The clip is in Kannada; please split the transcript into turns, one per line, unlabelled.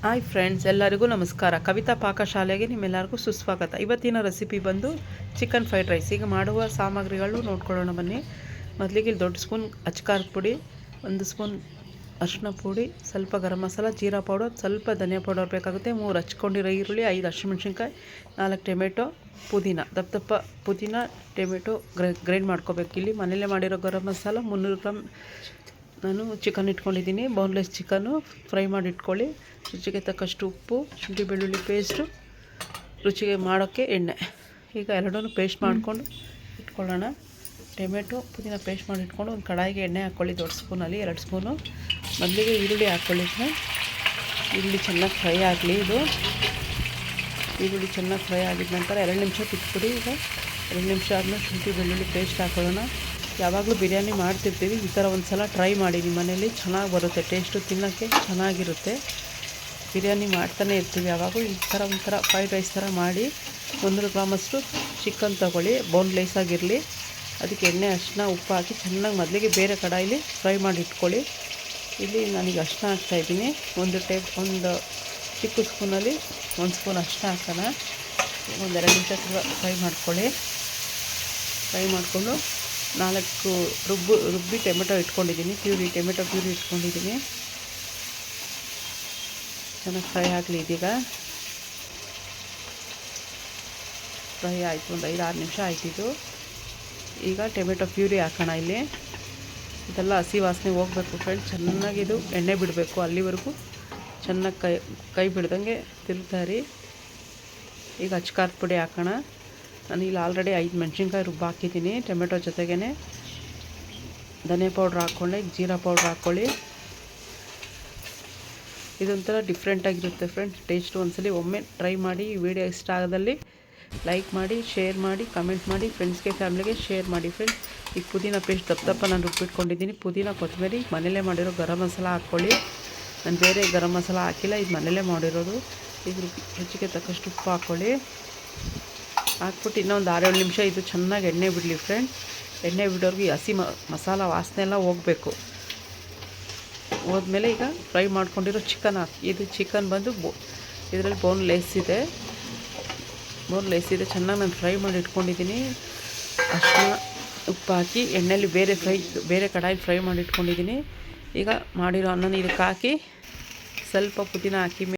ಹಾಯ್ ಫ್ರೆಂಡ್ಸ್, ಎಲ್ಲರಿಗೂ ನಮಸ್ಕಾರ. ಕವಿತಾ ಪಾಕಶಾಲೆಗೆ ನಿಮ್ಮೆಲ್ಲರಿಗೂ ಸುಸ್ವಾಗತ. ಇವತ್ತಿನ ರೆಸಿಪಿ ಬಂದು ಚಿಕನ್ ಫ್ರೈಡ್ ರೈಸ್. ಈಗ ಮಾಡುವ ಸಾಮಗ್ರಿಗಳು ನೋಡ್ಕೊಳ್ಳೋಣ ಬನ್ನಿ. ಮೊದಲಿಗೆ ದೊಡ್ಡ ಸ್ಪೂನ್ ಅಚ್ಕಾರದ ಪುಡಿ, 1 ಸ್ಪೂನ್ ಅರಿಶಿನ ಪುಡಿ, ಸ್ವಲ್ಪ ಗರಂ ಮಸಾಲ, ಜೀರಾ ಪೌಡರ್, ಸ್ವಲ್ಪ ಧನಿಯಾ ಪೌಡರ್ ಬೇಕಾಗುತ್ತೆ, 3 ಹಚ್ಕೊಂಡಿರೋ ಈರುಳ್ಳಿ, 5 ಹಸಿಮೆಣ್ಸಿನ್ಕಾಯಿ, 4 ಟೊಮೆಟೊ, ಪುದೀನ, ದಪ್ಪ ಪುದೀನ ಟೊಮೆಟೊ ಗ್ರೈಂಡ್ ಮಾಡ್ಕೋಬೇಕು. ಇಲ್ಲಿ ಮನೇಲೇ ಮಾಡಿರೋ ಗರಂ ಮಸಾಲ 300 ಗ್ರಾಮ್ ನಾನು ಚಿಕನ್ ಇಟ್ಕೊಂಡಿದ್ದೀನಿ. ಬೋನ್ಲೆಸ್ ಚಿಕನ್ನು ಫ್ರೈ ಮಾಡಿ ಇಟ್ಕೊಳ್ಳಿ. ರುಚಿಗೆ ತಕ್ಕಷ್ಟು ಉಪ್ಪು, ಶುಂಠಿ ಬೆಳ್ಳುಳ್ಳಿ ಪೇಸ್ಟು, ರುಚಿಗೆ ಮಾಡೋಕ್ಕೆ ಎಣ್ಣೆ. ಈಗ ಎರಡೂ ಪೇಸ್ಟ್ ಮಾಡಿಕೊಂಡು ಇಟ್ಕೊಳ್ಳೋಣ. ಟೊಮೆಟೊ ಪುದೀನ ಪೇಸ್ಟ್ ಮಾಡಿ ಇಟ್ಕೊಂಡು ಒಂದು ಕಡಾಯಿಗೆ ಎಣ್ಣೆ ಹಾಕ್ಕೊಳ್ಳಿ. ದೊಡ್ಡ ಸ್ಪೂನಲ್ಲಿ 2 ಸ್ಪೂನು. ಮೊದಲಿಗೆ ಈರುಳ್ಳಿ ಹಾಕ್ಕೊಳ್ಳಿ. ಈರುಳ್ಳಿ ಚೆನ್ನಾಗಿ ಫ್ರೈ ಆಗಲಿ. ಈರುಳ್ಳಿ ಚೆನ್ನಾಗಿ ಫ್ರೈ ಆಗಿದ ನಂತರ 2 ನಿಮಿಷ ಬಿಟ್ಬಿಡಿ. ಈಗ 2 ನಿಮಿಷ ಆದಮೇಲೆ ಶುಂಠಿ ಬೆಳ್ಳುಳ್ಳಿ ಪೇಸ್ಟ್ ಹಾಕೊಳ್ಳೋಣ. ಯಾವಾಗಲೂ ಬಿರಿಯಾನಿ ಮಾಡ್ತಿರ್ತೀವಿ, ಈ ಥರ ಒಂದು ಸಲ ಟ್ರೈ ಮಾಡಿ. ನಿಮ್ಮ ಮನೇಲಿ ಚೆನ್ನಾಗಿ ಬರುತ್ತೆ, ಟೇಸ್ಟು ತಿನ್ನೋಕ್ಕೆ ಚೆನ್ನಾಗಿರುತ್ತೆ. ಬಿರಿಯಾನಿ ಮಾಡ್ತಾನೆ ಇರ್ತೀವಿ ಯಾವಾಗೂ. ಈ ಥರ ಒಂಥರ ಫ್ರೈಡ್ ರೈಸ್ ಥರ ಮಾಡಿ 100 ಗ್ರಾಮಷ್ಟು ಚಿಕನ್ ತೊಗೊಳ್ಳಿ, ಬೋನ್ಲೆಸ್ ಆಗಿರಲಿ. ಅದಕ್ಕೆ ಎಣ್ಣೆ, ಅರಿಶಿನ, ಉಪ್ಪು ಹಾಕಿ ಚೆನ್ನಾಗಿ ಮೊದಲಿಗೆ ಬೇರೆ ಕಡಾಯಿಲಿ ಫ್ರೈ ಮಾಡಿ ಇಟ್ಕೊಳ್ಳಿ. ಇಲ್ಲಿ ನಾನೀಗ ಅರಿಶಿನ ಹಾಕ್ತಾಯಿದ್ದೀನಿ. ಒಂದು ಚಿಕ್ಕ ಸ್ಪೂನಲ್ಲಿ 1 ಸ್ಪೂನ್ ಅರಿಶಿನ ಹಾಕೋಣ. ಒಂದು 2 ನಿಮಿಷ ಫ್ರೈ ಮಾಡ್ಕೊಳ್ಳಿ. ಫ್ರೈ ಮಾಡಿಕೊಂಡು 4 ರುಬ್ಬಿ ಟೊಮೆಟೊ ಇಟ್ಕೊಂಡಿದ್ದೀನಿ, ಟೊಮೆಟೊ ಪ್ಯೂರಿ ಇಟ್ಕೊಂಡಿದ್ದೀನಿ. ಚೆನ್ನಾಗಿ ಫ್ರೈ ಆಗಲಿ. ಇದೀಗ ಫ್ರೈ ಆಯಿತು, ಒಂದು 5-6 ನಿಮಿಷ ಆಯ್ತಿದ್ದು. ಈಗ ಟೊಮೆಟೊ ಪ್ಯೂರಿ ಹಾಕೋಣ. ಇಲ್ಲಿ ಇದೆಲ್ಲ ಹಸಿ ವಾಸನೆ ಹೋಗಬೇಕು ಫ್ರೆಂಡ್ಸ್. ಚೆನ್ನಾಗಿದು ಎಣ್ಣೆ ಬಿಡಬೇಕು, ಅಲ್ಲಿವರೆಗೂ ಚೆನ್ನಾಗಿ ಕೈ ಬಿಡ್ದಂಗೆ ತಿರುಗ್ತಾರಿ. ಈಗ ಅಚ್ಕಾರದ ಪುಡಿ ಹಾಕೋಣ. ನಾನು ಇಲ್ಲಿ ಆಲ್ರೆಡಿ 5 ಮೆಣಸಿನ್ಕಾಯಿ ರುಬ್ಬ ಹಾಕಿದ್ದೀನಿ ಟೊಮೆಟೊ ಜೊತೆಗೇ. ಧನಿಯಾ ಪೌಡ್ರ್ ಹಾಕ್ಕೊಂಡೆ, ಜೀರಾ ಪೌಡ್ರ್ ಹಾಕ್ಕೊಳ್ಳಿ. ಇದೊಂಥರ ಡಿಫ್ರೆಂಟಾಗಿರುತ್ತೆ ಫ್ರೆಂಡ್ಸ್ ಟೇಸ್ಟು. ಒಂದ್ಸಲಿ ಒಮ್ಮೆ ಟ್ರೈ ಮಾಡಿ. ಈ ವಿಡಿಯೋ ಇಷ್ಟ ಆದಲ್ಲಿ ಲೈಕ್ ಮಾಡಿ, ಶೇರ್ ಮಾಡಿ, ಕಮೆಂಟ್ ಮಾಡಿ, ಫ್ರೆಂಡ್ಸ್ಗೆ ಫ್ಯಾಮಿಲಿಗೆ ಶೇರ್ ಮಾಡಿ ಫ್ರೆಂಡ್ಸ್. ಈಗ ಪುದೀನ ಪೇಸ್ಟ್ ದಪ್ಪ ನಾನು ರುಬ್ಬಿಟ್ಕೊಂಡಿದ್ದೀನಿ. ಪುದೀನ, ಕೊತ್ತಂಬರಿ, ಮನೇಲೇ ಮಾಡಿರೋ ಗರಂ ಮಸಾಲ ಹಾಕ್ಕೊಳ್ಳಿ. ನಾನು ಬೇರೆ ಗರಂ ಮಸಾಲ ಹಾಕಿಲ್ಲ, ಇದು ಮನೇಲೇ ಮಾಡಿರೋದು. ಈಗ ರುಚಿಗೆ ತಕ್ಕಷ್ಟು ಉಪ್ಪು ಹಾಕ್ಕೊಳ್ಳಿ. ಹಾಕ್ಬಿಟ್ಟು ಇನ್ನೊಂದು 6-7 ನಿಮಿಷ ಇದು ಚೆನ್ನಾಗಿ ಎಣ್ಣೆ ಬಿಡಲಿ ಫ್ರೆಂಡ್ಸ್. ಎಣ್ಣೆ ಬಿಡೋರ್ಗೆ ಹಸಿ ಮಸಾಲ ವಾಸನೆ ಎಲ್ಲ ಹೋಗಬೇಕು. ಹೋದ್ಮೇಲೆ ಈಗ ಫ್ರೈ ಮಾಡ್ಕೊಂಡಿರೋ ಚಿಕನ್ ಹಾಕಿ. ಇದು ಚಿಕನ್ ಬಂದು ಇದರಲ್ಲಿ ಬೋನ್ಲೆಸ್ ಇದೆ. ಚೆನ್ನಾಗಿ ನಾನು ಫ್ರೈ ಮಾಡಿ ಇಟ್ಕೊಂಡಿದ್ದೀನಿ. ಅರಿಶಿನ, ಉಪ್ಪು ಹಾಕಿ ಎಣ್ಣೆಯಲ್ಲಿ ಬೇರೆ ಕಡಾಯಿ ಫ್ರೈ ಮಾಡಿ ಇಟ್ಕೊಂಡಿದ್ದೀನಿ. ಈಗ ಮಾಡಿರೋ ಅನ್ನನ ಇದಕ್ಕೆ ಹಾಕಿ ಸ್ವಲ್ಪ ಪುದೀನ ಹಾಕಿ